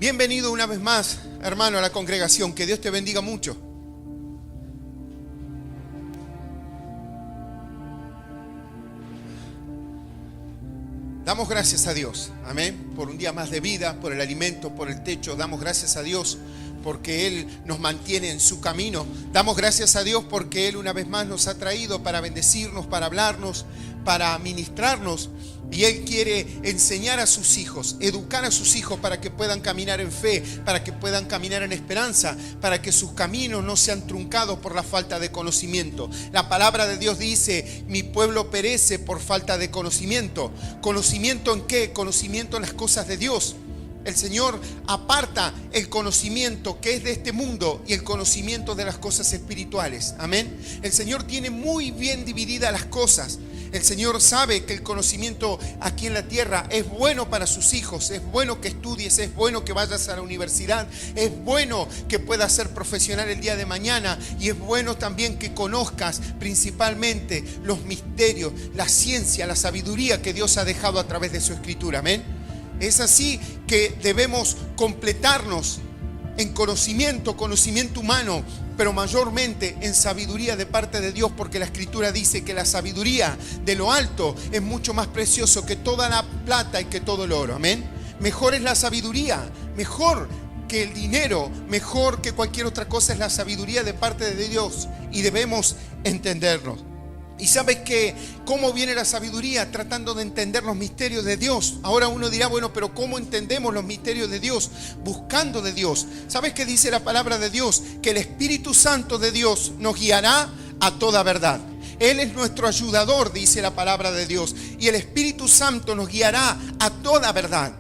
Bienvenido una vez más, hermano, a la congregación. Que Dios te bendiga mucho. Damos gracias a Dios, amén, por un día más de vida, por el alimento, por el techo. Damos gracias a Dios porque Él nos mantiene en su camino. Damos gracias a Dios porque Él una vez más nos ha traído para bendecirnos, para hablarnos, para ministrarnos. Y Él quiere enseñar a sus hijos, educar a sus hijos para que puedan caminar en fe, para que puedan caminar en esperanza, para que sus caminos no sean truncados por la falta de conocimiento. La palabra de Dios dice: mi pueblo perece por falta de conocimiento. ¿Conocimiento en qué? Conocimiento en las cosas de Dios. El Señor aparta el conocimiento que es de este mundo y el conocimiento de las cosas espirituales. Amén. El Señor tiene muy bien divididas las cosas. El Señor sabe que el conocimiento aquí en la tierra es bueno para sus hijos. Es bueno que estudies, es bueno que vayas a la universidad, es bueno que puedas ser profesional el día de mañana, y es bueno también que conozcas principalmente los misterios, la ciencia, la sabiduría que Dios ha dejado a través de su Escritura. Amén. Es así que debemos completarnos en conocimiento humano, pero mayormente en sabiduría de parte de Dios, porque la Escritura dice que la sabiduría de lo alto es mucho más precioso que toda la plata y que todo el oro. Amén. Mejor es la sabiduría, mejor que el dinero, mejor que cualquier otra cosa es la sabiduría de parte de Dios, y debemos entendernos. Y sabes que cómo viene la sabiduría, tratando de entender los misterios de Dios. Ahora uno dirá, bueno, pero ¿cómo entendemos los misterios de Dios? Buscando de Dios. ¿Sabes qué dice la palabra de Dios? Que el Espíritu Santo de Dios nos guiará a toda verdad. Él es nuestro ayudador, dice la palabra de Dios, y el Espíritu Santo nos guiará a toda verdad.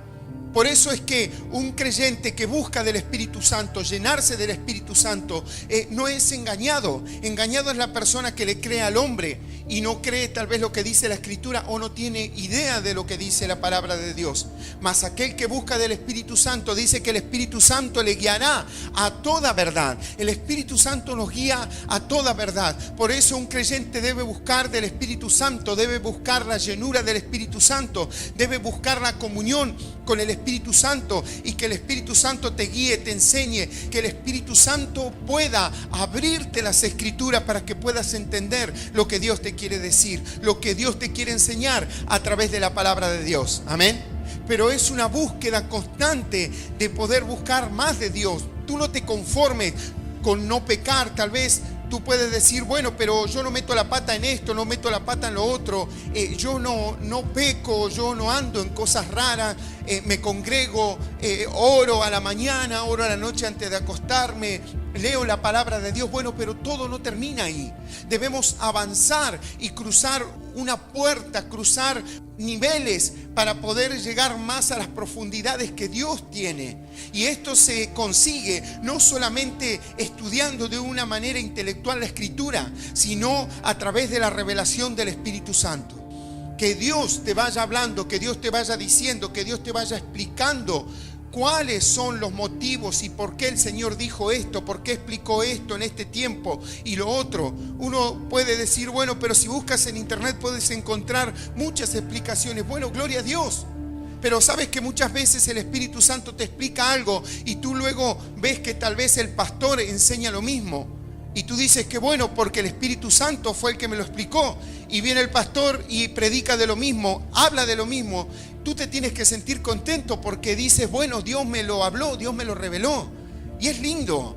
Por eso es que un creyente que busca del Espíritu Santo, llenarse del Espíritu Santo, no es engañado. Engañado es la persona que le cree al hombre y no cree tal vez lo que dice la Escritura, o no tiene idea de lo que dice la palabra de Dios. Mas aquel que busca del Espíritu Santo, dice que el Espíritu Santo le guiará a toda verdad. El Espíritu Santo nos guía a toda verdad. Por eso un creyente debe buscar del Espíritu Santo, debe buscar la llenura del Espíritu Santo, debe buscar la comunión con el Espíritu Santo, y que el Espíritu Santo te guíe, te enseñe, que el Espíritu Santo pueda abrirte las Escrituras para que puedas entender lo que Dios te quiere decir, lo que Dios te quiere enseñar a través de la palabra de Dios. Amén. Pero es una búsqueda constante de poder buscar más de Dios. Tú no te conformes con no pecar. Tal vez tú puedes decir, bueno, pero yo no meto la pata en esto, no meto la pata en lo otro, yo no peco, yo no ando en cosas raras, me congrego, oro a la mañana, oro a la noche antes de acostarme, leo la palabra de Dios. Bueno, pero todo no termina ahí. Debemos avanzar y cruzar una puerta, cruzar niveles para poder llegar más a las profundidades que Dios tiene. Y esto se consigue no solamente estudiando de una manera intelectual la Escritura, sino a través de la revelación del Espíritu Santo. Que Dios te vaya hablando, que Dios te vaya diciendo, que Dios te vaya explicando cuáles son los motivos y por qué el Señor dijo esto, por qué explicó esto en este tiempo y lo otro. Uno puede decir, bueno, pero si buscas en internet puedes encontrar muchas explicaciones. Bueno, gloria a Dios. Pero sabes que muchas veces el Espíritu Santo te explica algo y tú luego ves que tal vez el pastor enseña lo mismo. Y tú dices que bueno, porque el Espíritu Santo fue el que me lo explicó. Y viene el pastor y predica de lo mismo, habla de lo mismo. Tú te tienes que sentir contento porque dices, bueno, Dios me lo habló, Dios me lo reveló. Y es lindo.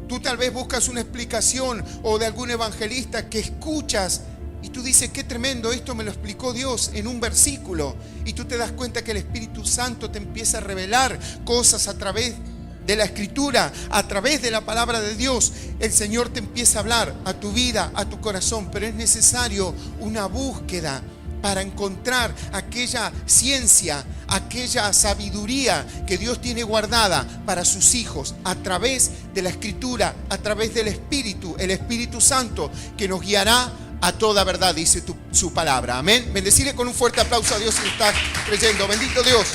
Tú tal vez buscas una explicación o de algún evangelista que escuchas y tú dices, qué tremendo, esto me lo explicó Dios en un versículo. Y tú te das cuenta que el Espíritu Santo te empieza a revelar cosas a través de la Escritura, a través de la palabra de Dios. El Señor te empieza a hablar a tu vida, a tu corazón, pero es necesario una búsqueda para encontrar aquella ciencia, aquella sabiduría que Dios tiene guardada para sus hijos a través de la Escritura, a través del Espíritu, el Espíritu Santo, que nos guiará a toda verdad, dice su palabra. Amén. Bendecirle con un fuerte aplauso a Dios si está creyendo. Bendito Dios.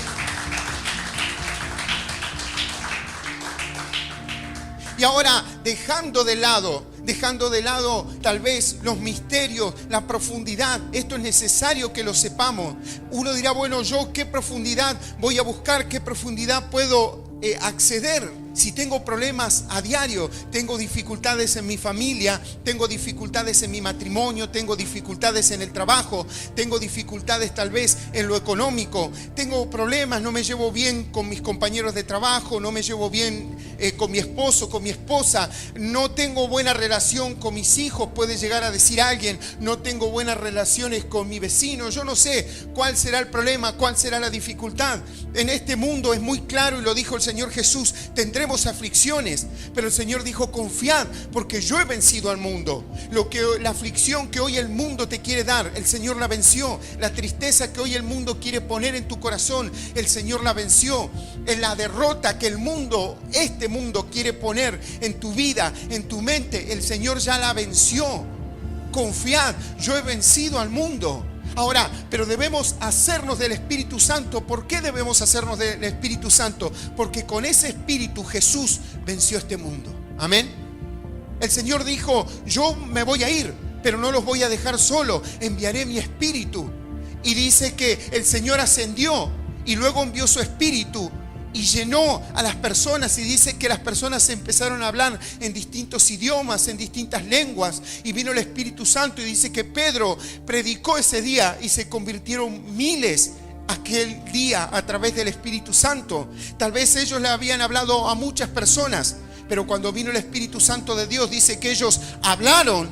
Y ahora, dejando de lado dejando de lado tal vez los misterios, la profundidad. Esto es necesario que lo sepamos. Uno dirá, bueno, yo qué profundidad voy a buscar, qué profundidad puedo acceder. Si tengo problemas a diario, tengo dificultades en mi familia, tengo dificultades en mi matrimonio, tengo dificultades en el trabajo, tengo dificultades tal vez en lo económico, tengo problemas, no me llevo bien con mis compañeros de trabajo, no me llevo bien con mi esposo, con mi esposa, no tengo buena relación con mis hijos, puede llegar a decir alguien, no tengo buenas relaciones con mi vecino. Yo no sé cuál será el problema, cuál será la dificultad. En este mundo es muy claro, y lo dijo el Señor Jesús, tendremos aflicciones, pero el Señor dijo, confiad, porque yo he vencido al mundo. La aflicción que hoy el mundo te quiere dar, el Señor la venció. La tristeza que hoy el mundo quiere poner en tu corazón, el Señor la venció. En la derrota que el mundo, este mundo quiere poner en tu vida, en tu mente, el Señor ya la venció. Confiad, yo he vencido al mundo. Ahora, pero debemos hacernos del Espíritu Santo. ¿Por qué debemos hacernos del Espíritu Santo? Porque con ese Espíritu Jesús venció este mundo. Amén. El Señor dijo, yo me voy a ir, pero no los voy a dejar solo. Enviaré mi Espíritu. Y dice que el Señor ascendió y luego envió su Espíritu y llenó a las personas, y dice que las personas empezaron a hablar en distintos idiomas, en distintas lenguas, y vino el Espíritu Santo, y dice que Pedro predicó ese día y se convirtieron miles aquel día a través del Espíritu Santo. Tal vez ellos le habían hablado a muchas personas, pero cuando vino el Espíritu Santo de Dios, dice que ellos hablaron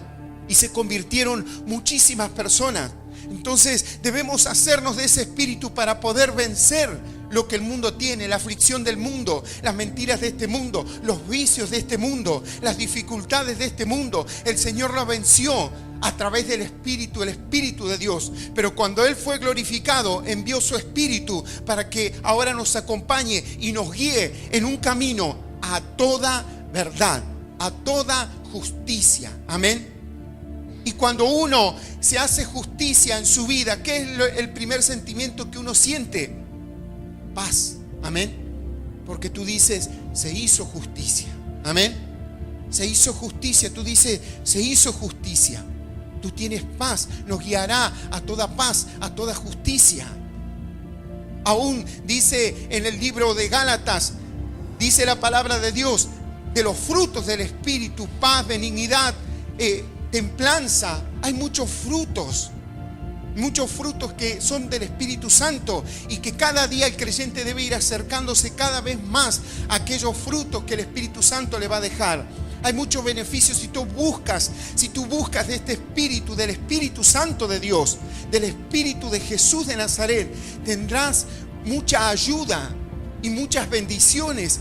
y se convirtieron muchísimas personas. Entonces debemos hacernos de ese Espíritu para poder vencer lo que el mundo tiene, la aflicción del mundo, las mentiras de este mundo, los vicios de este mundo, las dificultades de este mundo. El Señor la venció a través del Espíritu, el Espíritu de Dios. Pero cuando Él fue glorificado, envió su Espíritu para que ahora nos acompañe y nos guíe en un camino a toda verdad, a toda justicia. Amén. Y cuando uno se hace justicia en su vida, ¿qué es el primer sentimiento que uno siente? Paz. Amén. Porque tú dices, se hizo justicia. Amén. Se hizo justicia. Tú dices, se hizo justicia. Tú tienes paz. Nos guiará a toda paz, a toda justicia. Aún dice en el libro de Gálatas, dice la palabra de Dios, de los frutos del Espíritu, paz, benignidad, templanza. Hay muchos frutos que son del Espíritu Santo, y que cada día el creyente debe ir acercándose cada vez más a aquellos frutos que el Espíritu Santo le va a dejar. Hay muchos beneficios si tú buscas de este Espíritu, del Espíritu Santo de Dios, del Espíritu de Jesús de Nazaret. Tendrás mucha ayuda y muchas bendiciones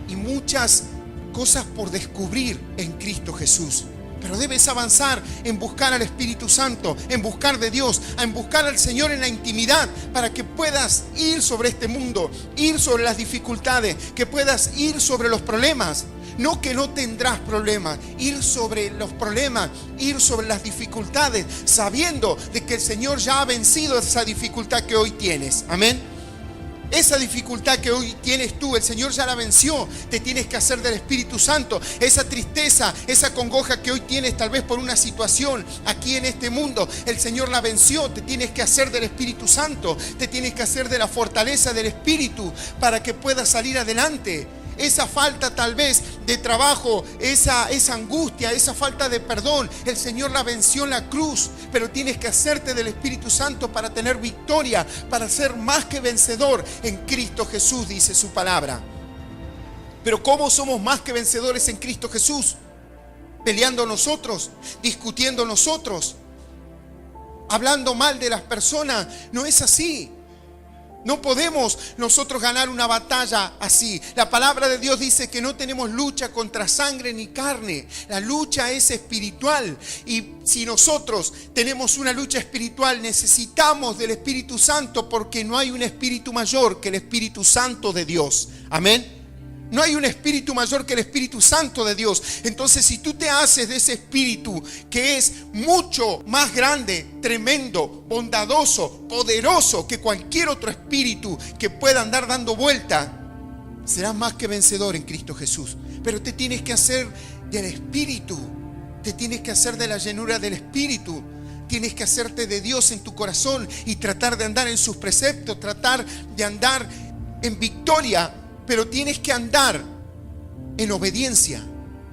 y muchas cosas por descubrir en Cristo Jesús. Pero debes avanzar en buscar al Espíritu Santo, en buscar de Dios, en buscar al Señor en la intimidad, para que puedas ir sobre este mundo, ir sobre las dificultades, que puedas ir sobre los problemas. No que no tendrás problemas, ir sobre los problemas, ir sobre las dificultades, sabiendo de que el Señor ya ha vencido esa dificultad que hoy tienes. Amén. Esa dificultad que hoy tienes tú, el Señor ya la venció. Te tienes que hacer del Espíritu Santo. Esa tristeza, esa congoja que hoy tienes tal vez por una situación aquí en este mundo, el Señor la venció. Te tienes que hacer del Espíritu Santo. Te tienes que hacer de la fortaleza del Espíritu para que puedas salir adelante. Esa falta tal vez de trabajo, esa angustia, esa falta de perdón, el Señor la venció en la cruz. Pero tienes que hacerte del Espíritu Santo para tener victoria, para ser más que vencedor en Cristo Jesús, dice su palabra. Pero ¿cómo somos más que vencedores en Cristo Jesús? Peleando nosotros, discutiendo nosotros, hablando mal de las personas. No es así. No podemos nosotros ganar una batalla así. La palabra de Dios dice que no tenemos lucha contra sangre ni carne. La lucha es espiritual. Y si nosotros tenemos una lucha espiritual, necesitamos del Espíritu Santo, porque no hay un espíritu mayor que el Espíritu Santo de Dios. Amén. No hay un espíritu mayor que el Espíritu Santo de Dios. Entonces, si tú te haces de ese espíritu que es mucho más grande, tremendo, bondadoso, poderoso que cualquier otro espíritu que pueda andar dando vuelta, serás más que vencedor en Cristo Jesús. Pero te tienes que hacer del Espíritu Te tienes que hacer de la llenura del Espíritu. Tienes que hacerte de Dios en tu corazón y tratar de andar en sus preceptos, tratar de andar en victoria, pero tienes que andar en obediencia.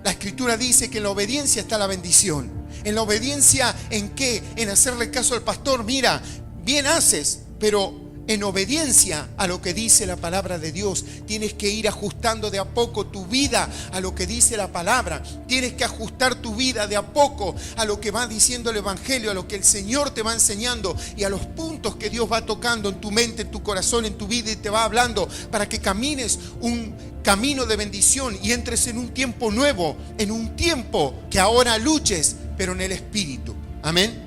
La Escritura dice que en la obediencia está la bendición. ¿En la obediencia en qué? En hacerle caso al pastor. Mira, bien haces, pero en obediencia a lo que dice la palabra de Dios. Tienes que ir ajustando de a poco tu vida a lo que dice la palabra. Tienes que ajustar tu vida de a poco a lo que va diciendo el Evangelio, a lo que el Señor te va enseñando y a los puntos que Dios va tocando en tu mente, en tu corazón, en tu vida, y te va hablando para que camines un camino de bendición y entres en un tiempo nuevo, en un tiempo que ahora luches, pero en el Espíritu. Amén.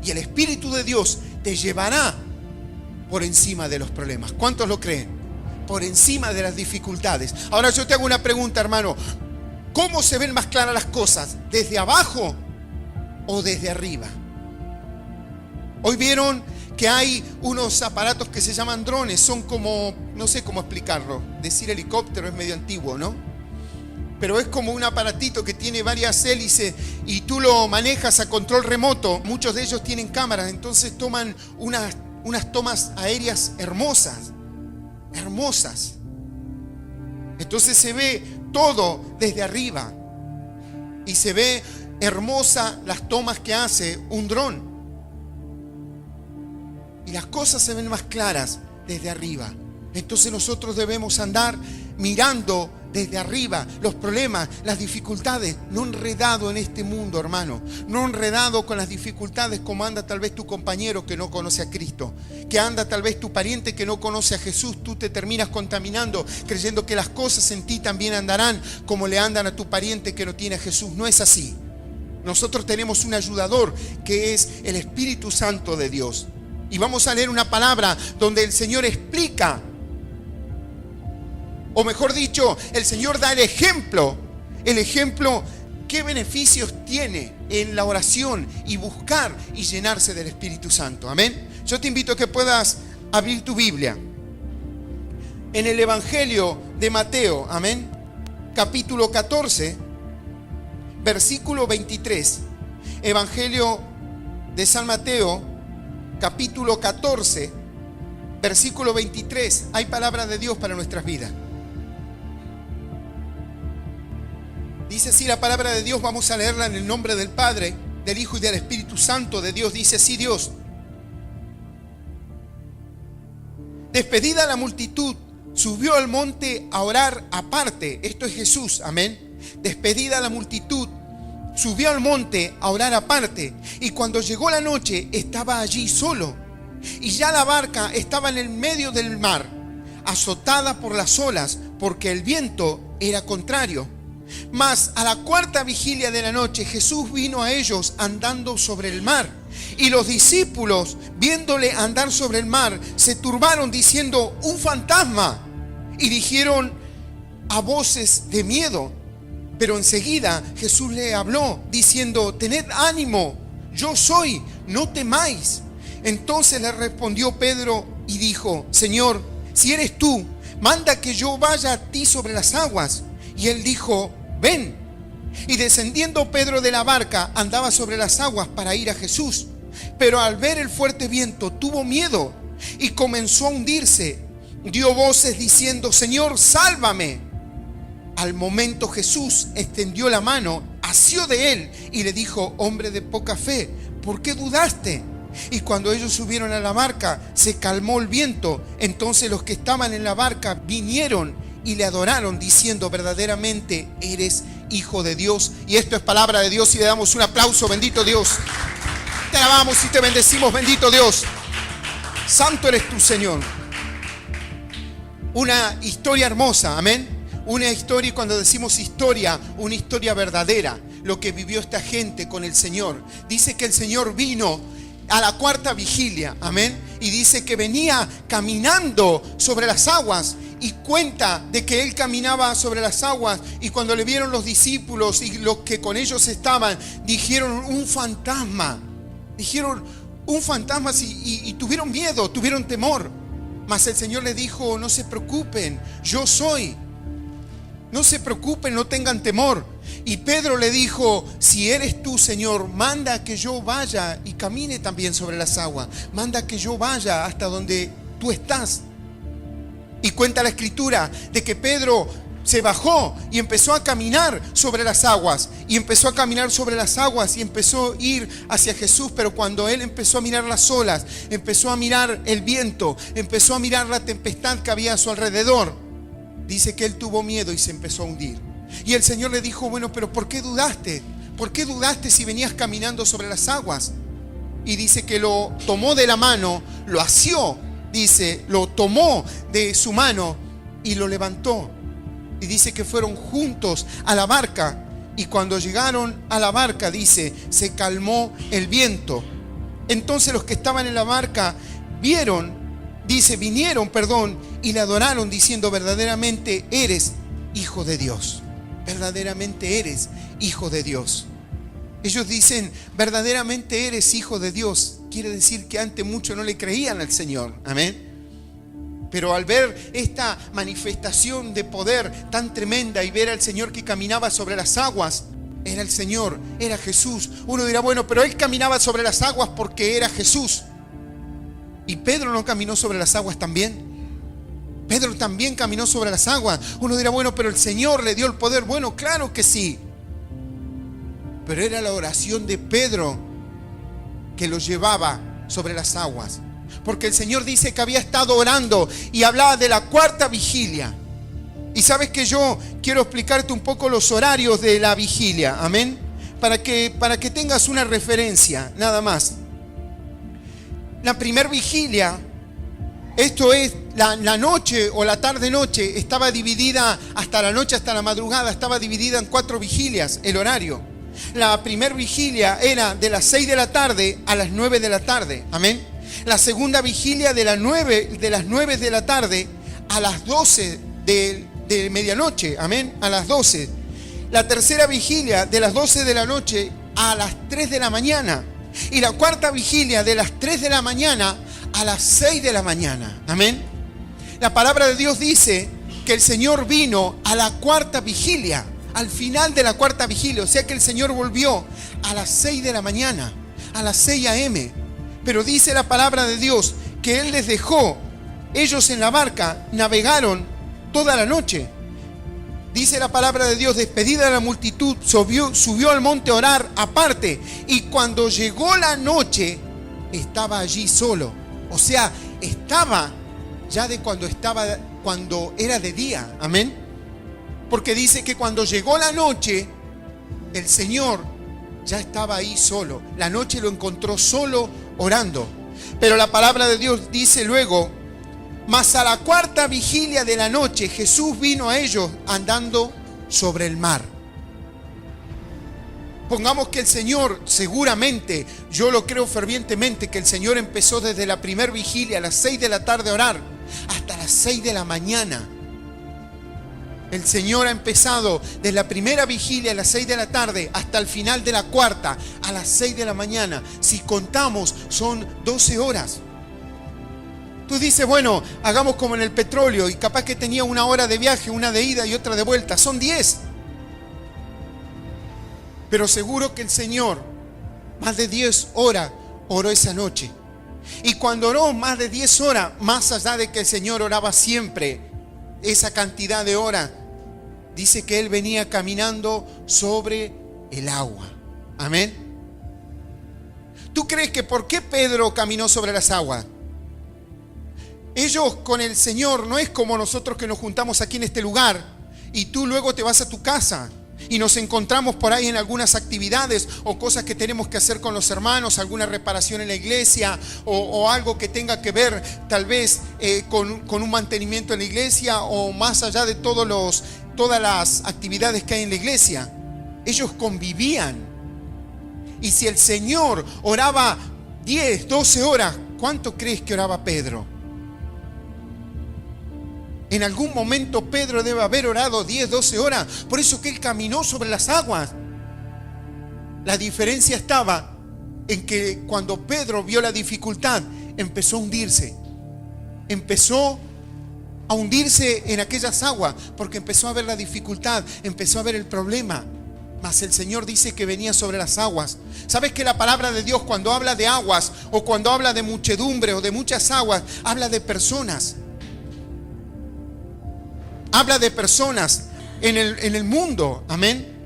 Y el Espíritu de Dios te llevará por encima de los problemas. ¿Cuántos lo creen? Por encima de las dificultades. Ahora yo te hago una pregunta, hermano. ¿Cómo se ven más claras las cosas? ¿Desde abajo o desde arriba? Hoy vieron que hay unos aparatos que se llaman drones. Son como, no sé cómo explicarlo. Decir helicóptero es medio antiguo, ¿no? Pero es como un aparatito que tiene varias hélices y tú lo manejas a control remoto. Muchos de ellos tienen cámaras, entonces toman unas tomas aéreas hermosas. Hermosas. Entonces se ve todo desde arriba. Y se ve hermosa las tomas que hace un dron. Y las cosas se ven más claras desde arriba. Entonces nosotros debemos andar mirando desde arriba los problemas, las dificultades, no enredado en este mundo, hermano, no enredado con las dificultades como anda tal vez tu compañero que no conoce a Cristo, que anda tal vez tu pariente que no conoce a Jesús. Tú te terminas contaminando creyendo que las cosas en ti también andarán como le andan a tu pariente que no tiene a Jesús. No es así. Nosotros tenemos un ayudador que es el Espíritu Santo de Dios. Y vamos a leer una palabra donde el Señor explica, o mejor dicho, el Señor da el ejemplo, qué beneficios tiene en la oración y buscar y llenarse del Espíritu Santo. Amén. Yo te invito a que puedas abrir tu Biblia en el Evangelio de Mateo, amén, capítulo 14, versículo 23. Evangelio de San Mateo, capítulo 14, versículo 23. Hay palabra de Dios para nuestras vidas. Dice así la palabra de Dios. Vamos a leerla en el nombre del Padre, del Hijo y del Espíritu Santo de Dios. Dice así Dios: despedida la multitud, subió al monte a orar aparte. Esto es Jesús, amén. Despedida la multitud, subió al monte a orar aparte. Y cuando llegó la noche, estaba allí solo. Y ya la barca estaba en el medio del mar, azotada por las olas, porque el viento era contrario. Mas a la cuarta vigilia de la noche, Jesús vino a ellos andando sobre el mar. Y los discípulos, viéndole andar sobre el mar, se turbaron diciendo: un fantasma. Y dijeron a voces de miedo. Pero enseguida Jesús le habló diciendo: tened ánimo, yo soy, no temáis. Entonces le respondió Pedro y dijo: Señor, si eres tú, manda que yo vaya a ti sobre las aguas. Y él dijo: ven. Y descendiendo Pedro de la barca, andaba sobre las aguas para ir a Jesús. Pero al ver el fuerte viento, tuvo miedo y comenzó a hundirse. Dio voces diciendo: Señor, sálvame. Al momento Jesús extendió la mano, asió de él y le dijo: hombre de poca fe, ¿por qué dudaste? Y cuando ellos subieron a la barca, se calmó el viento. Entonces los que estaban en la barca vinieron y le adoraron, diciendo: verdaderamente eres Hijo de Dios. Y esto es palabra de Dios, y le damos un aplauso. Bendito Dios. Te alabamos y te bendecimos, bendito Dios. Santo eres tú, Señor. Una historia hermosa, amén. Una historia, y cuando decimos historia, una historia verdadera. Lo que vivió esta gente con el Señor. Dice que el Señor vino a la cuarta vigilia, amén. Y dice que venía caminando sobre las aguas. Y cuenta de que él caminaba sobre las aguas. Y cuando le vieron los discípulos y los que con ellos estaban, dijeron: un fantasma. Dijeron: un fantasma, y tuvieron miedo, tuvieron temor. Mas el Señor les dijo: no se preocupen, yo soy. No se preocupen, no tengan temor. Y Pedro le dijo: si eres tú, Señor, manda que yo vaya y camine también sobre las aguas. Manda que yo vaya hasta donde tú estás. Y cuenta la Escritura de que Pedro se bajó y empezó a caminar sobre las aguas. Y empezó a caminar sobre las aguas y empezó a ir hacia Jesús. Pero cuando él empezó a mirar las olas, empezó a mirar el viento, empezó a mirar la tempestad que había a su alrededor, dice que él tuvo miedo y se empezó a hundir. Y el Señor le dijo: bueno, pero ¿por qué dudaste? ¿Por qué dudaste si venías caminando sobre las aguas? Y dice que lo tomó de la mano, lo asió, dice, lo tomó de su mano y lo levantó. Y dice que fueron juntos a la barca. Y cuando llegaron a la barca, dice, se calmó el viento. Entonces los que estaban en la barca vinieron, y le adoraron diciendo: verdaderamente eres Hijo de Dios. Verdaderamente eres Hijo de Dios. Ellos dicen: verdaderamente eres Hijo de Dios. Quiere decir que antes muchos no le creían al Señor. Amén. Pero al ver esta manifestación de poder tan tremenda y ver al Señor que caminaba sobre las aguas, era el Señor, era Jesús. Uno dirá: bueno, pero él caminaba sobre las aguas porque era Jesús. ¿Y Pedro no caminó sobre las aguas también? Pedro también caminó sobre las aguas. Uno dirá: bueno, pero el Señor le dio el poder. Bueno, claro que sí. Pero era la oración de Pedro que lo llevaba sobre las aguas. Porque el Señor dice que había estado orando y hablaba de la cuarta vigilia. Y sabes que yo quiero explicarte un poco los horarios de la vigilia. Amén. Para que tengas una referencia, nada más. La primera vigilia, esto es la noche o la tarde-noche, estaba dividida hasta la noche, hasta la madrugada, estaba dividida en 4 vigilias, el horario. La primera vigilia era de las 6 de la tarde a las 9 de la tarde. Amén. La segunda vigilia de las 9 de la tarde a las 12 de medianoche. Amén. A las 12. La tercera vigilia de las 12 de la noche a las 3 de la mañana. Y la cuarta vigilia de las 3 de la mañana a las 6 de la mañana. Amén. La palabra de Dios dice que el Señor vino a la cuarta vigilia, al final de la cuarta vigilia. O sea que el Señor volvió a las 6 de la mañana, a las 6 a.m. Pero dice la palabra de Dios que Él les dejó. Ellos en la barca navegaron toda la noche. Dice la palabra de Dios: despedida la multitud, subió al monte a orar aparte. Y cuando llegó la noche, estaba allí solo. O sea, estaba ya de cuando era de día. Amén. Porque dice que cuando llegó la noche, el Señor ya estaba ahí solo. La noche lo encontró solo orando. Pero la palabra de Dios dice luego: mas a la cuarta vigilia de la noche Jesús vino a ellos andando sobre el mar. Pongamos que el Señor, seguramente, yo lo creo fervientemente, que el Señor empezó desde la primera vigilia a las 6 de la tarde a orar hasta las 6 de la mañana. El Señor ha empezado desde la primera vigilia a las 6 de la tarde hasta el final de la cuarta a las 6 de la mañana. Si contamos, son 12 horas. Tú dices: bueno, hagamos como en el petróleo, y capaz que tenía una hora de viaje, una de ida y otra de vuelta. Son 10. Pero seguro que el Señor más de 10 horas oró esa noche. Y cuando oró más de 10 horas, más allá de que el Señor oraba siempre esa cantidad de horas, dice que Él venía caminando sobre el agua. Amén. ¿Tú crees que por qué Pedro caminó sobre las aguas? Ellos con el Señor no es como nosotros que nos juntamos aquí en este lugar y tú luego te vas a tu casa y nos encontramos por ahí en algunas actividades o cosas que tenemos que hacer con los hermanos, alguna reparación en la iglesia o algo que tenga que ver tal vez con un mantenimiento en la iglesia o más allá de todas las actividades que hay en la iglesia. Ellos convivían. Y si el Señor oraba 10, 12 horas, ¿cuánto crees que oraba Pedro? En algún momento Pedro debe haber orado 10, 12 horas. Por eso que él caminó sobre las aguas. La diferencia estaba en que cuando Pedro vio la dificultad, empezó a hundirse. Empezó a hundirse en aquellas aguas, porque empezó a ver la dificultad, empezó a ver el problema. Mas el Señor dice que venía sobre las aguas. ¿Sabes que la palabra de Dios, cuando habla de aguas o cuando habla de muchedumbre o de muchas aguas, habla de personas? Habla de personas en el mundo. Amén.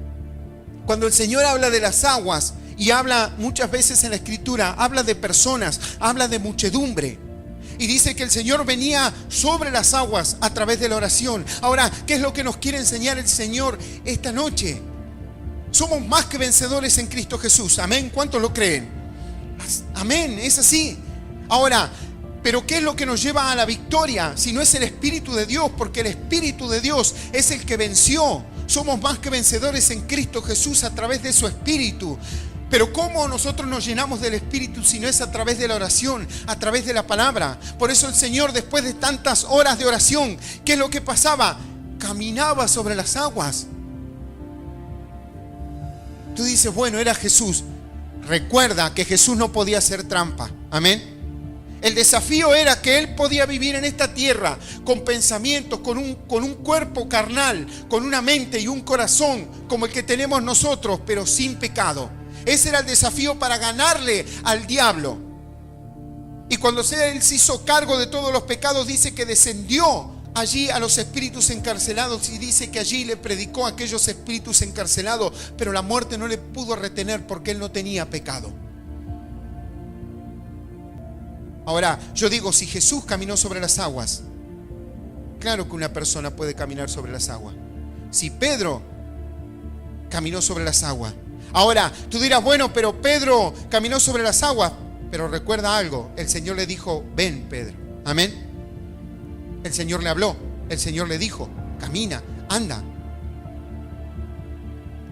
Cuando el Señor habla de las aguas y habla muchas veces en la Escritura, habla de personas, habla de muchedumbre. Y dice que el Señor venía sobre las aguas a través de la oración. Ahora, ¿qué es lo que nos quiere enseñar el Señor esta noche? Somos más que vencedores en Cristo Jesús. Amén. ¿Cuántos lo creen? Amén. Es así. Ahora, ¿pero qué es lo que nos lleva a la victoria? Si no es el Espíritu de Dios, porque el Espíritu de Dios es el que venció. Somos más que vencedores en Cristo Jesús a través de su Espíritu. Pero ¿cómo nosotros nos llenamos del Espíritu si no es a través de la oración, a través de la palabra? Por eso el Señor, después de tantas horas de oración, ¿qué es lo que pasaba? Caminaba sobre las aguas. Tú dices, bueno, era Jesús. Recuerda que Jesús no podía hacer trampa. Amén. El desafío era que Él podía vivir en esta tierra con pensamientos, con un cuerpo carnal, con una mente y un corazón como el que tenemos nosotros, pero sin pecado. Ese era el desafío para ganarle al diablo. Y cuando Él se hizo cargo de todos los pecados, dice que descendió allí a los espíritus encarcelados y dice que allí le predicó a aquellos espíritus encarcelados, pero la muerte no le pudo retener porque Él no tenía pecado. Ahora, yo digo, si Jesús caminó sobre las aguas, claro que una persona puede caminar sobre las aguas. Si Pedro caminó sobre las aguas. Ahora, tú dirás, bueno, pero Pedro caminó sobre las aguas. Pero recuerda algo, el Señor le dijo, ven Pedro. Amén. El Señor le habló, el Señor le dijo, camina, anda.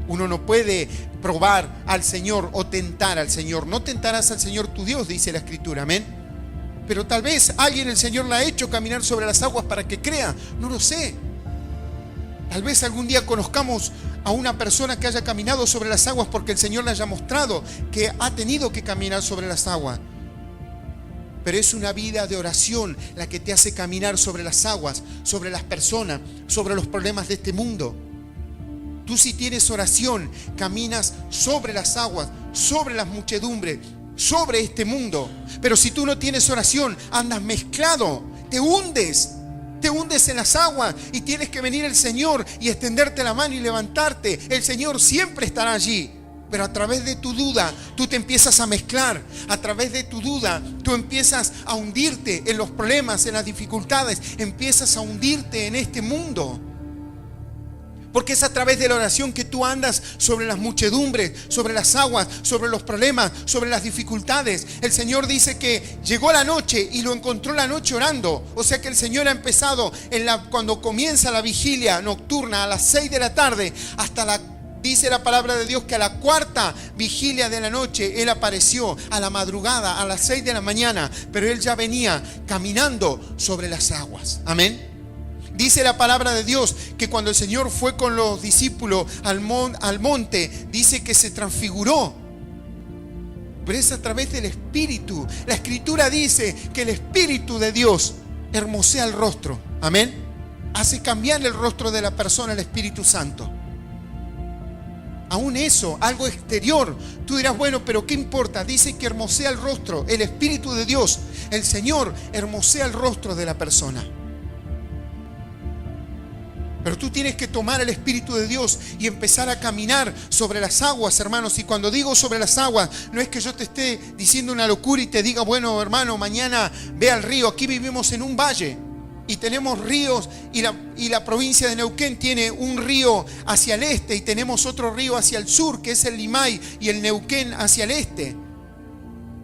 Uno no puede probar al Señor o tentar al Señor. No tentarás al Señor tu Dios, dice la Escritura, amén. Pero tal vez alguien el Señor la ha hecho caminar sobre las aguas para que crea, no lo sé. Tal vez algún día conozcamos a una persona que haya caminado sobre las aguas porque el Señor le haya mostrado que ha tenido que caminar sobre las aguas. Pero es una vida de oración la que te hace caminar sobre las aguas, sobre las personas, sobre los problemas de este mundo. Tú, si tienes oración, caminas sobre las aguas, sobre las muchedumbres, sobre este mundo. Pero si tú no tienes oración, andas mezclado, te hundes en las aguas y tienes que venir el Señor y extenderte la mano y levantarte. El Señor siempre estará allí. Pero a través de tu duda, tú te empiezas a mezclar. A través de tu duda, tú empiezas a hundirte en los problemas, en las dificultades. Empiezas a hundirte en este mundo. Porque es a través de la oración que tú andas sobre las muchedumbres, sobre las aguas, sobre los problemas, sobre las dificultades. El Señor dice que llegó la noche y lo encontró la noche orando. O sea que el Señor ha empezado cuando comienza la vigilia nocturna a las 6 de la tarde hasta dice la palabra de Dios que a la cuarta vigilia de la noche Él apareció a la madrugada, a las 6 de la mañana, pero Él ya venía caminando sobre las aguas. Amén. Dice la palabra de Dios que cuando el Señor fue con los discípulos al monte, dice que se transfiguró. Pero es a través del Espíritu. La Escritura dice que el Espíritu de Dios hermosea el rostro. Amén. Hace cambiar el rostro de la persona el Espíritu Santo. Aún eso, algo exterior. Tú dirás, bueno, pero ¿qué importa? Dice que hermosea el rostro. El Espíritu de Dios, el Señor, hermosea el rostro de la persona. Pero tú tienes que tomar el Espíritu de Dios y empezar a caminar sobre las aguas, hermanos. Y cuando digo sobre las aguas, no es que yo te esté diciendo una locura y te diga, bueno, hermano, mañana ve al río. Aquí vivimos en un valle y tenemos ríos y la provincia de Neuquén tiene un río hacia el este y tenemos otro río hacia el sur, que es el Limay, y el Neuquén hacia el este.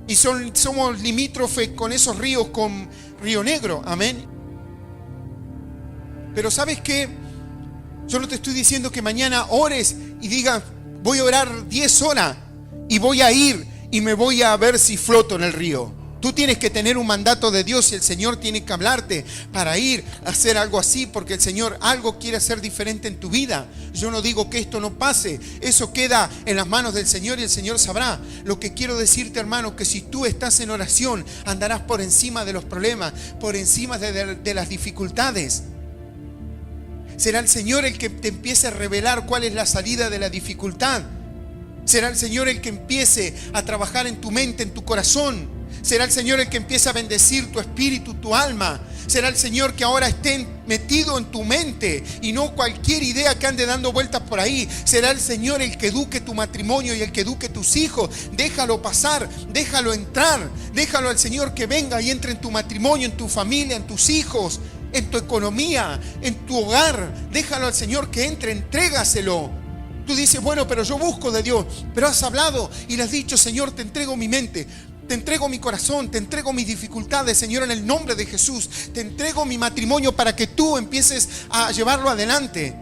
Y somos limítrofes con esos ríos, con Río Negro. Amén. Pero ¿sabes qué? Yo no te estoy diciendo que mañana ores y digas, voy a orar 10 horas y voy a ir y me voy a ver si floto en el río. Tú tienes que tener un mandato de Dios y el Señor tiene que hablarte para ir a hacer algo así, porque el Señor algo quiere hacer diferente en tu vida. Yo no digo que esto no pase, eso queda en las manos del Señor y el Señor sabrá. Lo que quiero decirte, hermano, que si tú estás en oración, andarás por encima de los problemas, por encima de las dificultades. Será el Señor el que te empiece a revelar cuál es la salida de la dificultad. Será el Señor el que empiece a trabajar en tu mente, en tu corazón. Será el Señor el que empieza a bendecir tu espíritu, tu alma. Será el Señor que ahora esté metido en tu mente y no cualquier idea que ande dando vueltas por ahí. Será el Señor el que eduque tu matrimonio y el que eduque tus hijos. Déjalo pasar, déjalo entrar. Déjalo al Señor que venga y entre en tu matrimonio, en tu familia, en tus hijos, en tu economía, en tu hogar. Déjalo al Señor que entre, entrégaselo. Tú dices, bueno, pero yo busco de Dios. Pero has hablado y le has dicho, Señor, te entrego mi mente. Te entrego mi corazón, te entrego mis dificultades, Señor, en el nombre de Jesús. Te entrego mi matrimonio para que tú empieces a llevarlo adelante.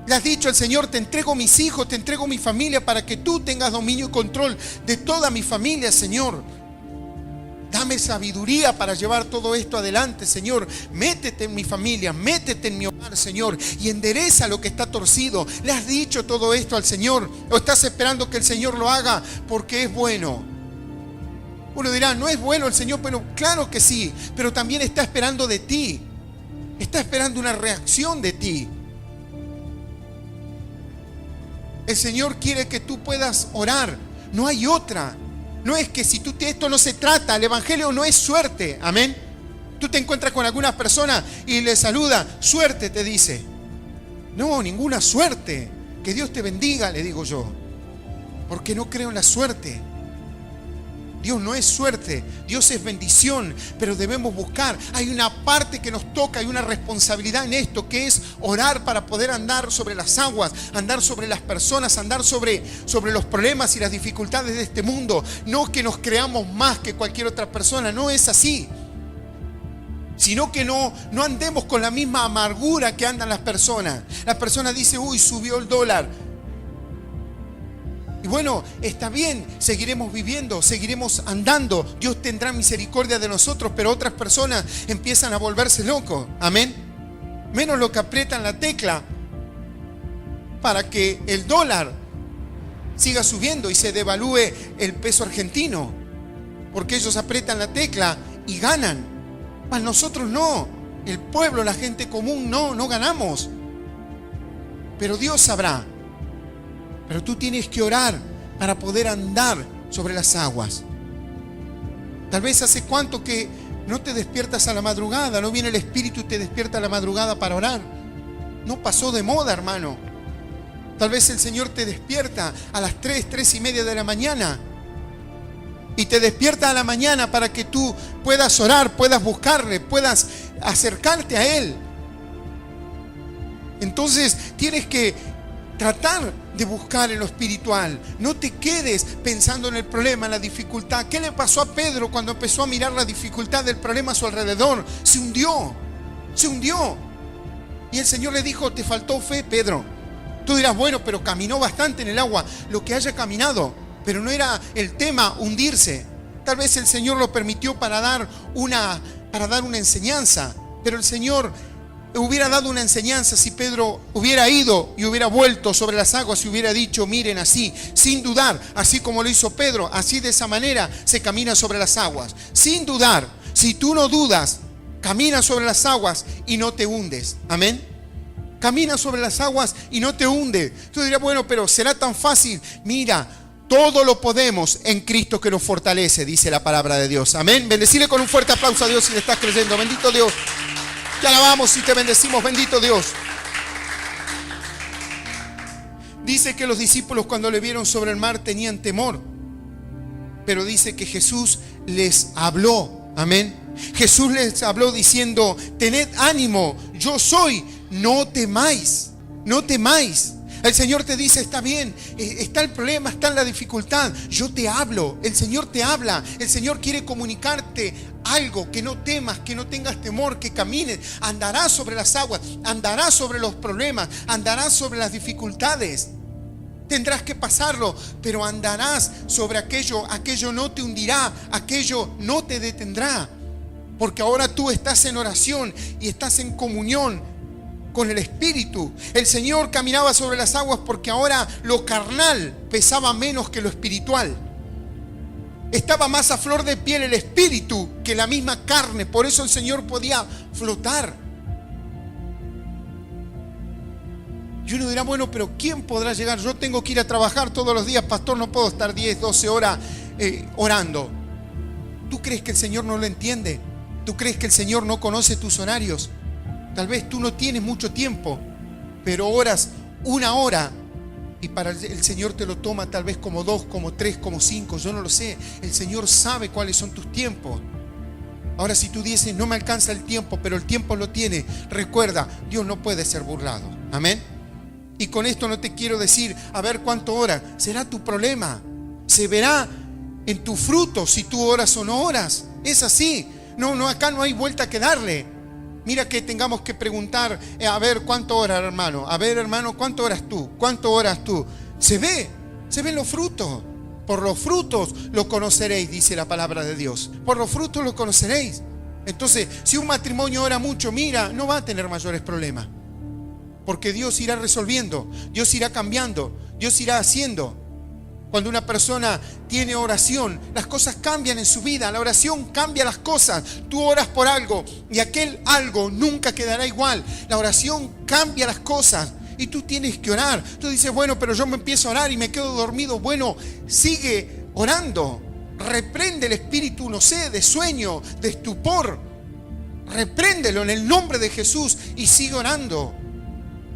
Le has dicho al Señor, te entrego mis hijos, te entrego mi familia para que tú tengas dominio y control de toda mi familia, Señor. Dame sabiduría para llevar todo esto adelante, Señor. Métete en mi familia, métete en mi hogar, Señor, y endereza lo que está torcido. ¿Le has dicho todo esto al Señor? ¿O estás esperando que el Señor lo haga porque es bueno? Uno dirá, ¿no es bueno el Señor? Bueno, claro que sí, pero también está esperando de ti. Está esperando una reacción de ti. El Señor quiere que tú puedas orar. No hay otra. No es que si tú esto no se trata, el evangelio no es suerte. Amén. Tú te encuentras con alguna persona y le saluda, suerte te dice. No, ninguna suerte. Que Dios te bendiga, le digo yo. Porque no creo en la suerte. Dios no es suerte, Dios es bendición, pero debemos buscar. Hay una parte que nos toca, hay una responsabilidad en esto, que es orar para poder andar sobre las aguas, andar sobre las personas, andar sobre los problemas y las dificultades de este mundo. No que nos creamos más que cualquier otra persona, no es así. Sino que no andemos con la misma amargura que andan las personas. Las personas dicen, uy, subió el dólar. Y bueno, está bien, seguiremos viviendo, seguiremos andando. Dios tendrá misericordia de nosotros, pero otras personas empiezan a volverse locos. Amén. Menos lo que aprietan la tecla para que el dólar siga subiendo y se devalúe el peso argentino. Porque ellos aprietan la tecla y ganan. Mas nosotros no. El pueblo, la gente común, no ganamos. Pero Dios sabrá. Pero tú tienes que orar para poder andar sobre las aguas. Tal vez hace cuánto que no te despiertas a la madrugada, no viene el Espíritu y te despierta a la madrugada para orar. No pasó de moda, hermano. Tal vez el Señor te despierta a las 3:30 de la mañana. Y te despierta a la mañana para que tú puedas orar, puedas buscarle, puedas acercarte a Él. Entonces tienes que tratar de buscar en lo espiritual. No te quedes pensando en el problema, en la dificultad. ¿Qué le pasó a Pedro cuando empezó a mirar la dificultad del problema a su alrededor? Se hundió. Y el Señor le dijo, te faltó fe, Pedro. Tú dirás, bueno, pero caminó bastante en el agua. Lo que haya caminado, pero no era el tema hundirse. Tal vez el Señor lo permitió para dar una enseñanza. Pero el Señor hubiera dado una enseñanza si Pedro hubiera ido y hubiera vuelto sobre las aguas y hubiera dicho, miren, así, sin dudar, así como lo hizo Pedro, así de esa manera se camina sobre las aguas. Sin dudar, si tú no dudas, camina sobre las aguas y no te hundes. Amén. Camina sobre las aguas y no te hunde. Tú dirás, bueno, pero ¿será tan fácil? Mira, todo lo podemos en Cristo que nos fortalece, dice la palabra de Dios. Amén. Bendecile con un fuerte aplauso a Dios si le estás creyendo. Bendito Dios. Te alabamos y te bendecimos, bendito Dios. Dice que los discípulos cuando le vieron sobre el mar tenían temor. Pero dice que Jesús les habló. Amén. Jesús les habló diciendo, tened ánimo, yo soy, no temáis, no temáis. El Señor te dice, está bien, está el problema, está en la dificultad. Yo te hablo, el Señor te habla. El Señor quiere comunicarte algo, que no temas, que no tengas temor, que camines. Andarás sobre las aguas, andarás sobre los problemas, andarás sobre las dificultades. Tendrás que pasarlo, pero andarás sobre aquello. Aquello no te hundirá, aquello no te detendrá. Porque ahora tú estás en oración y estás en comunión con el Espíritu. El Señor caminaba sobre las aguas porque ahora lo carnal pesaba menos que lo espiritual. Estaba más a flor de piel el Espíritu que la misma carne. Por eso el Señor podía flotar. Y uno dirá, bueno, pero ¿quién podrá llegar? Yo tengo que ir a trabajar todos los días, pastor, no puedo estar 10, 12 horas orando. ¿Tú crees que el Señor no lo entiende? ¿Tú crees que el Señor no conoce tus horarios? Tal vez tú no tienes mucho tiempo, pero oras 1 hora y para el Señor te lo toma tal vez como 2, como 3, como 5, yo no lo sé. El Señor sabe cuáles son tus tiempos. Ahora, si tú dices, no me alcanza el tiempo, pero el tiempo lo tiene, recuerda, Dios no puede ser burlado. Amén. Y con esto no te quiero decir, a ver cuánto oras. Será tu problema. Se verá en tu fruto si tú oras o no oras. Es así. No, acá no hay vuelta que darle. Mira que tengamos que preguntar, a ver cuánto oras, hermano. A ver, hermano, ¿cuánto oras tú? ¿Cuánto oras tú? Se ven los frutos. Por los frutos lo conoceréis, dice la palabra de Dios. Por los frutos lo conoceréis. Entonces, si un matrimonio ora mucho, mira, no va a tener mayores problemas. Porque Dios irá resolviendo, Dios irá cambiando, Dios irá haciendo. Cuando una persona tiene oración, las cosas cambian en su vida. La oración cambia las cosas. Tú oras por algo y aquel algo nunca quedará igual. La oración cambia las cosas y tú tienes que orar. Tú dices, bueno, pero yo me empiezo a orar y me quedo dormido. Bueno, sigue orando. Reprende el espíritu, no sé, de sueño, de estupor. Repréndelo en el nombre de Jesús y sigue orando.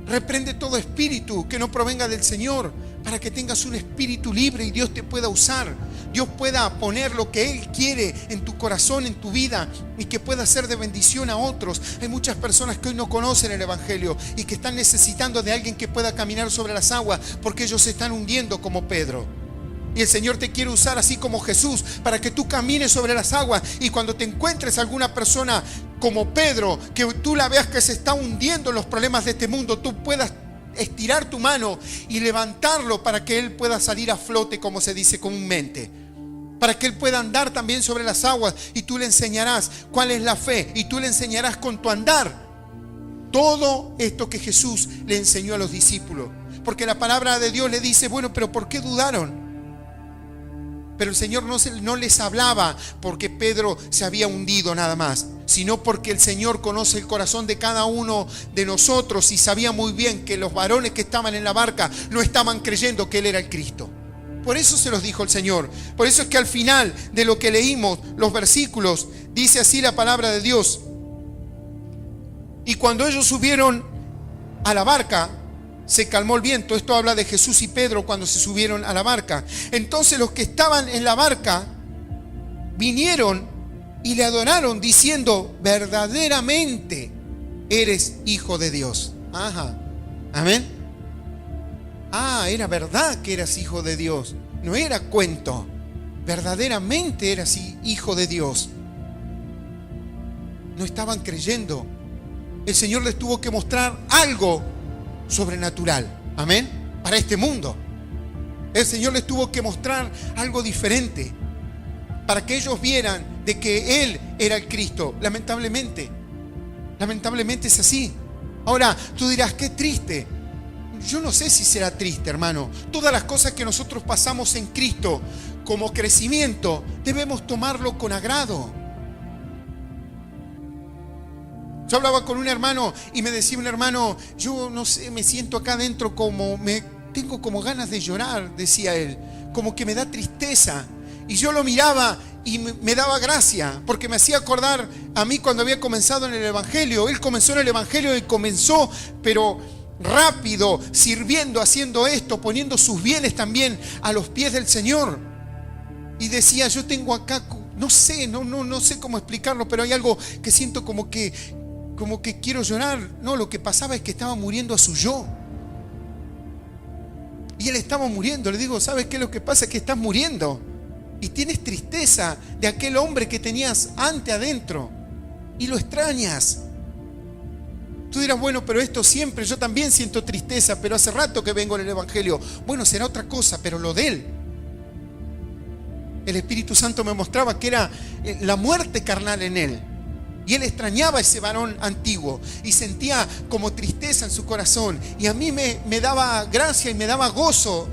Reprende todo espíritu que no provenga del Señor, para que tengas un espíritu libre y Dios te pueda usar. Dios pueda poner lo que Él quiere en tu corazón, en tu vida, y que pueda ser de bendición a otros. Hay muchas personas que hoy no conocen el Evangelio y que están necesitando de alguien que pueda caminar sobre las aguas, porque ellos se están hundiendo como Pedro. Y el Señor te quiere usar así como Jesús, para que tú camines sobre las aguas, y cuando te encuentres alguna persona como Pedro, que tú la veas que se está hundiendo en los problemas de este mundo, tú puedas estirar tu mano y levantarlo para que él pueda salir a flote, como se dice comúnmente, para que él pueda andar también sobre las aguas, y tú le enseñarás cuál es la fe, y tú le enseñarás con tu andar todo esto que Jesús le enseñó a los discípulos. Porque la palabra de Dios le dice, bueno, pero ¿por qué dudaron? Pero el Señor no les hablaba porque Pedro se había hundido nada más, sino porque el Señor conoce el corazón de cada uno de nosotros y sabía muy bien que los varones que estaban en la barca no estaban creyendo que Él era el Cristo. Por eso se los dijo el Señor. Por eso es que al final de lo que leímos, los versículos, dice así la palabra de Dios. Y cuando ellos subieron a la barca, se calmó el viento. Esto habla de Jesús y Pedro cuando se subieron a la barca. Entonces los que estaban en la barca vinieron y le adoraron diciendo, verdaderamente eres hijo de Dios. Ajá. Amén. Era verdad que eras hijo de Dios. No era cuento. Verdaderamente eras hijo de Dios. No estaban creyendo. El Señor les tuvo que mostrar algo sobrenatural, amén, para este mundo. El Señor les tuvo que mostrar algo diferente para que ellos vieran de que Él era el Cristo. Lamentablemente es así. Ahora tú dirás, qué triste. Yo no sé si será triste, hermano. Todas las cosas que nosotros pasamos en Cristo como crecimiento debemos tomarlo con agrado. Yo hablaba con un hermano y me decía un hermano, yo no sé, me siento acá adentro tengo como ganas de llorar, decía él, como que me da tristeza. Y yo lo miraba y me daba gracia, porque me hacía acordar a mí cuando había comenzado en el Evangelio. Él comenzó en el Evangelio y comenzó, pero rápido, sirviendo, haciendo esto, poniendo sus bienes también a los pies del Señor. Y decía, yo tengo acá, no sé cómo explicarlo, pero hay algo que siento como que quiero llorar. No, lo que pasaba es que estaba muriendo a su yo. Y él estaba muriendo. Le digo, ¿sabes qué es lo que pasa? Es que estás muriendo. Y tienes tristeza de aquel hombre que tenías antes adentro. Y lo extrañas. Tú dirás, bueno, pero esto siempre, yo también siento tristeza, pero hace rato que vengo en el Evangelio. Bueno, será otra cosa, pero lo de él. El Espíritu Santo me mostraba que era la muerte carnal en él. Y él extrañaba a ese varón antiguo y sentía como tristeza en su corazón. Y a mí me daba gracia y me daba gozo.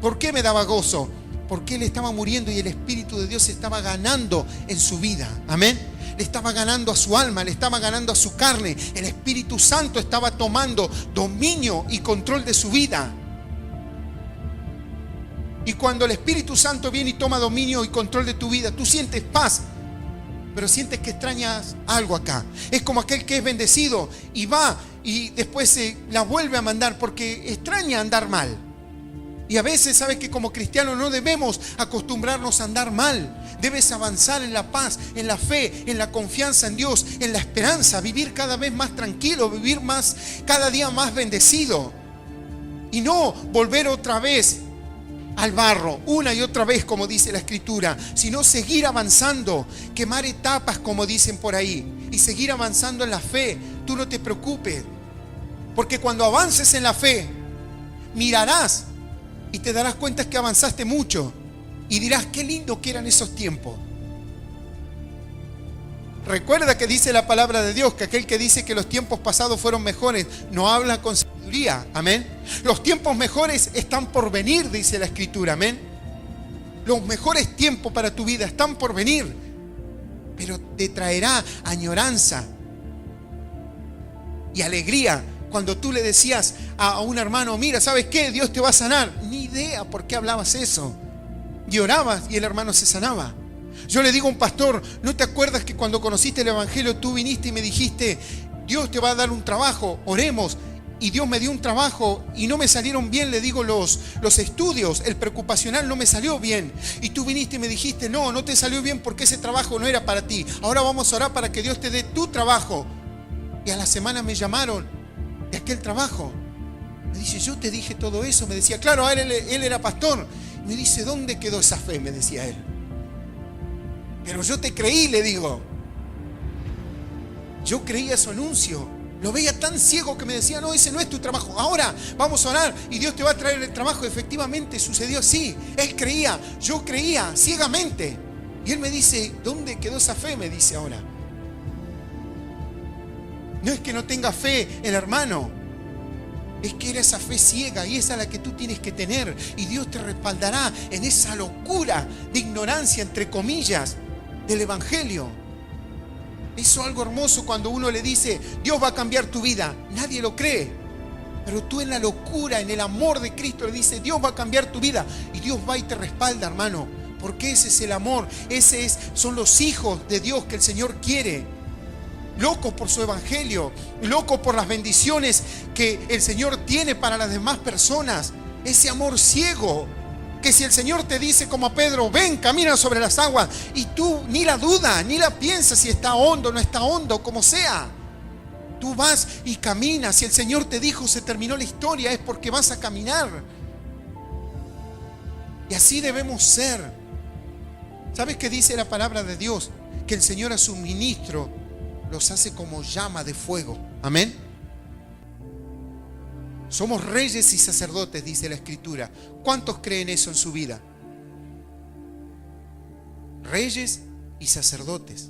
¿Por qué me daba gozo? Porque él estaba muriendo y el Espíritu de Dios estaba ganando en su vida. Amén. Le estaba ganando a su alma, le estaba ganando a su carne. El Espíritu Santo estaba tomando dominio y control de su vida. Y cuando el Espíritu Santo viene y toma dominio y control de tu vida, tú sientes paz, pero sientes que extrañas algo acá. Es como aquel que es bendecido y va y después se la vuelve a mandar porque extraña andar mal. Y a veces, sabes que como cristianos no debemos acostumbrarnos a andar mal. Debes avanzar en la paz, en la fe, en la confianza en Dios, en la esperanza, vivir cada vez más tranquilo, vivir cada día más bendecido. Y no volver otra vez al barro, una y otra vez, como dice la Escritura, sino seguir avanzando, quemar etapas, como dicen por ahí, y seguir avanzando en la fe. Tú no te preocupes, porque cuando avances en la fe, mirarás y te darás cuenta que avanzaste mucho y dirás, qué lindo que eran esos tiempos. Recuerda que dice la palabra de Dios que aquel que dice que los tiempos pasados fueron mejores no habla con sabiduría. Amén. Los tiempos mejores están por venir, dice la Escritura. Amén. Los mejores tiempos para tu vida están por venir, pero te traerá añoranza y alegría. Cuando tú le decías a un hermano, mira, ¿sabes qué? Dios te va a sanar. Ni idea por qué hablabas eso. Y orabas y el hermano se sanaba. Yo le digo a un pastor, ¿no te acuerdas que cuando conociste el Evangelio tú viniste y me dijiste, Dios te va a dar un trabajo, oremos? Y Dios me dio un trabajo y no me salieron bien, le digo, los estudios, el preocupacional no me salió bien. Y tú viniste y me dijiste, no te salió bien porque ese trabajo no era para ti. Ahora vamos a orar para que Dios te dé tu trabajo. Y a la semana me llamaron de aquel trabajo. Me dice, yo te dije todo eso. Me decía, claro, él era pastor. Me dice, ¿dónde quedó esa fe? Me decía él. Pero yo te creí, le digo. Yo creía su anuncio. Lo veía tan ciego que me decía, no, ese no es tu trabajo. Ahora vamos a orar y Dios te va a traer el trabajo. Efectivamente sucedió así. Él creía, yo creía ciegamente. Y él me dice, ¿dónde quedó esa fe? Me dice ahora. No es que no tenga fe el hermano, es que era esa fe ciega y esa es la que tú tienes que tener. Y Dios te respaldará en esa locura de ignorancia, entre comillas, del Evangelio. Eso es algo hermoso cuando uno le dice, Dios va a cambiar tu vida. Nadie lo cree. Pero tú en la locura, en el amor de Cristo le dices, Dios va a cambiar tu vida. Y Dios va y te respalda, hermano. Porque ese es el amor, son los hijos de Dios que el Señor quiere. Loco por su evangelio, loco por las bendiciones que el Señor tiene para las demás personas. Ese amor ciego, que si el Señor te dice como a Pedro, ven, camina sobre las aguas, y tú ni la duda, ni la piensas si está hondo o no está hondo, como sea. Tú vas y caminas. Si el Señor te dijo, se terminó la historia, es porque vas a caminar. Y así debemos ser. ¿Sabes qué dice la palabra de Dios? Que el Señor a su ministro los hace como llama de fuego. Amén. Somos reyes y sacerdotes, dice la Escritura. ¿Cuántos creen eso en su vida? Reyes y sacerdotes.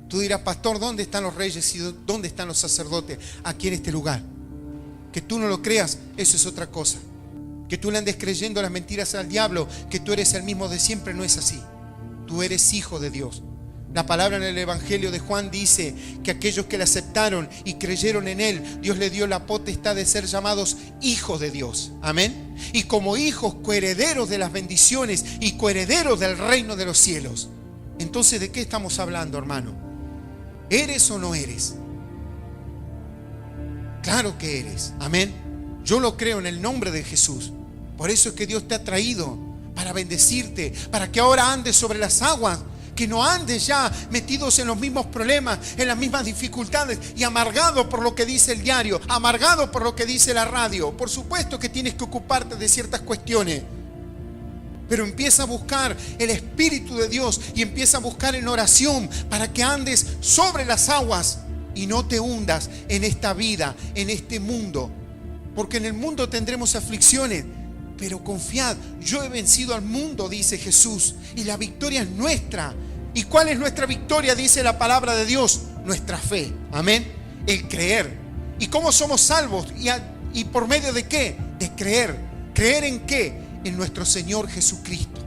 Tú dirás, pastor, ¿dónde están los reyes y dónde están los sacerdotes? Aquí en este lugar. Que tú no lo creas, eso es otra cosa. Que tú le andes creyendo las mentiras al diablo, que tú eres el mismo de siempre, no es así. Tú eres hijo de Dios. La palabra en el Evangelio de Juan dice que aquellos que le aceptaron y creyeron en Él, Dios le dio la potestad de ser llamados hijos de Dios. Amén. Y como hijos, coherederos de las bendiciones y coherederos del reino de los cielos. Entonces, ¿de qué estamos hablando, hermano? ¿Eres o no eres? Claro que eres. Amén. Yo lo creo en el nombre de Jesús. Por eso es que Dios te ha traído para bendecirte, para que ahora andes sobre las aguas. Que no andes ya metidos en los mismos problemas, en las mismas dificultades y amargado por lo que dice el diario, amargado por lo que dice la radio. Por supuesto que tienes que ocuparte de ciertas cuestiones, pero empieza a buscar el Espíritu de Dios y empieza a buscar en oración para que andes sobre las aguas y no te hundas en esta vida, en este mundo. Porque en el mundo tendremos aflicciones, pero confiad, yo he vencido al mundo, dice Jesús, y la victoria es nuestra. ¿Y cuál es nuestra victoria? Dice la palabra de Dios, nuestra fe. Amén. El creer. ¿Y cómo somos salvos? ¿Y por medio de qué? De creer. ¿Creer en qué? En nuestro Señor Jesucristo.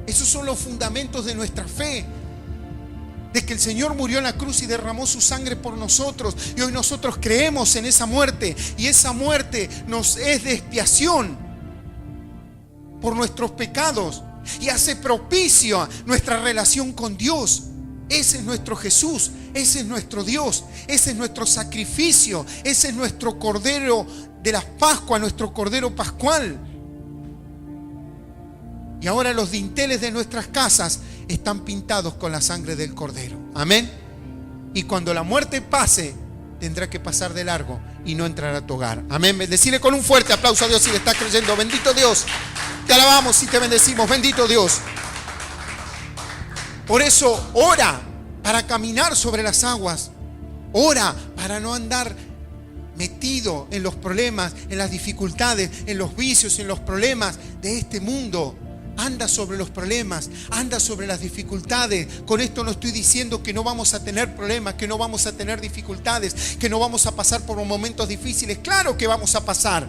Esos son los fundamentos de nuestra fe. De que el Señor murió en la cruz y derramó su sangre por nosotros. Y hoy nosotros creemos en esa muerte. Y esa muerte nos es de expiación por nuestros pecados. Y hace propicio nuestra relación con Dios. Ese es nuestro Jesús. Ese es nuestro Dios. Ese es nuestro sacrificio. Ese es nuestro Cordero de las Pascuas, nuestro Cordero Pascual. Y ahora los dinteles de nuestras casas están pintados con la sangre del Cordero. Amén. Y cuando la muerte pase, tendrá que pasar de largo y no entrar a tu hogar. Amén. Bendecile con un fuerte aplauso a Dios si le estás creyendo. Bendito Dios. Te alabamos y te bendecimos. Bendito Dios. Por eso, ora para caminar sobre las aguas. Ora para no andar metido en los problemas, en las dificultades, en los vicios, en los problemas de este mundo. Anda sobre los problemas, anda sobre las dificultades. Con esto no estoy diciendo que no vamos a tener problemas, que no vamos a tener dificultades, que no vamos a pasar por momentos difíciles. Claro que vamos a pasar,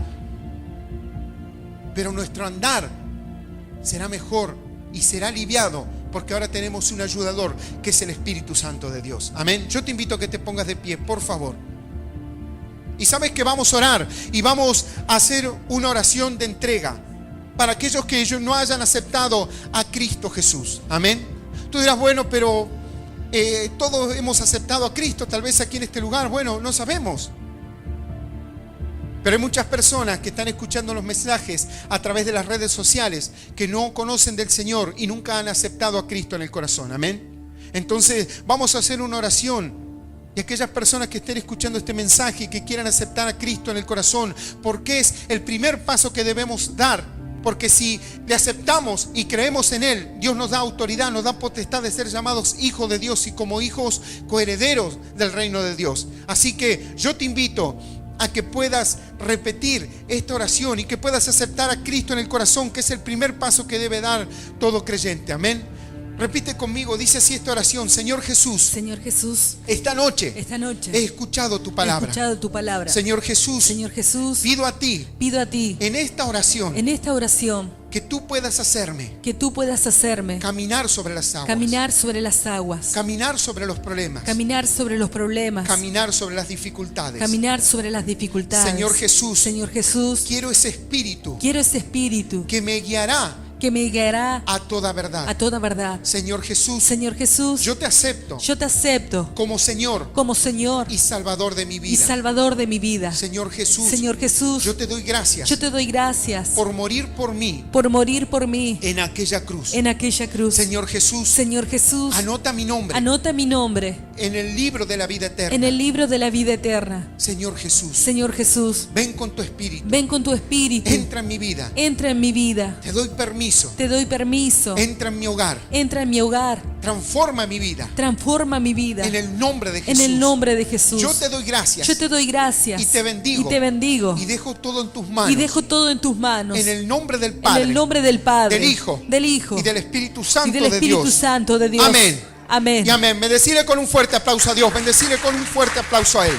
pero nuestro andar será mejor y será aliviado, porque ahora tenemos un ayudador que es el Espíritu Santo de Dios. Amén. Yo te invito a que te pongas de pie, por favor. Y sabes que vamos a orar y vamos a hacer una oración de entrega para aquellos que ellos no hayan aceptado a Cristo Jesús. Amén. Tú dirás, bueno, pero todos hemos aceptado a Cristo, tal vez aquí en este lugar. Bueno, no sabemos. Pero hay muchas personas que están escuchando los mensajes a través de las redes sociales que no conocen del Señor y nunca han aceptado a Cristo en el corazón. Amén. Entonces vamos a hacer una oración. Y aquellas personas que estén escuchando este mensaje y que quieran aceptar a Cristo en el corazón, porque es el primer paso que debemos dar. Porque si le aceptamos y creemos en Él, Dios nos da autoridad, nos da potestad de ser llamados hijos de Dios y como hijos coherederos del reino de Dios. Así que yo te invito a que puedas repetir esta oración y que puedas aceptar a Cristo en el corazón, que es el primer paso que debe dar todo creyente. Amén. Repite conmigo, dice así esta oración: Señor Jesús, Señor Jesús, esta noche he escuchado tu palabra. Señor Jesús, pido a ti en esta oración que tú puedas hacerme caminar sobre las aguas, caminar sobre los problemas, caminar sobre las dificultades. Señor Jesús, quiero ese espíritu que me guiará a toda verdad. Señor Jesús, yo te acepto como Señor y Salvador de mi vida. Señor Jesús, yo te doy gracias por morir por mí en aquella cruz. Señor Jesús, anota mi nombre en el libro de la vida eterna. Señor Jesús, ven con tu espíritu, entra en mi vida. Te doy permiso. Entra en mi hogar. Transforma mi vida. En el nombre de Jesús. Yo te doy gracias. Y te bendigo. Y dejo todo en tus manos. En el nombre del Padre. Del Hijo. Y del Espíritu Santo de Dios. Amén. Y amén. Bendecile con un fuerte aplauso a Dios. Bendecile con un fuerte aplauso a Él.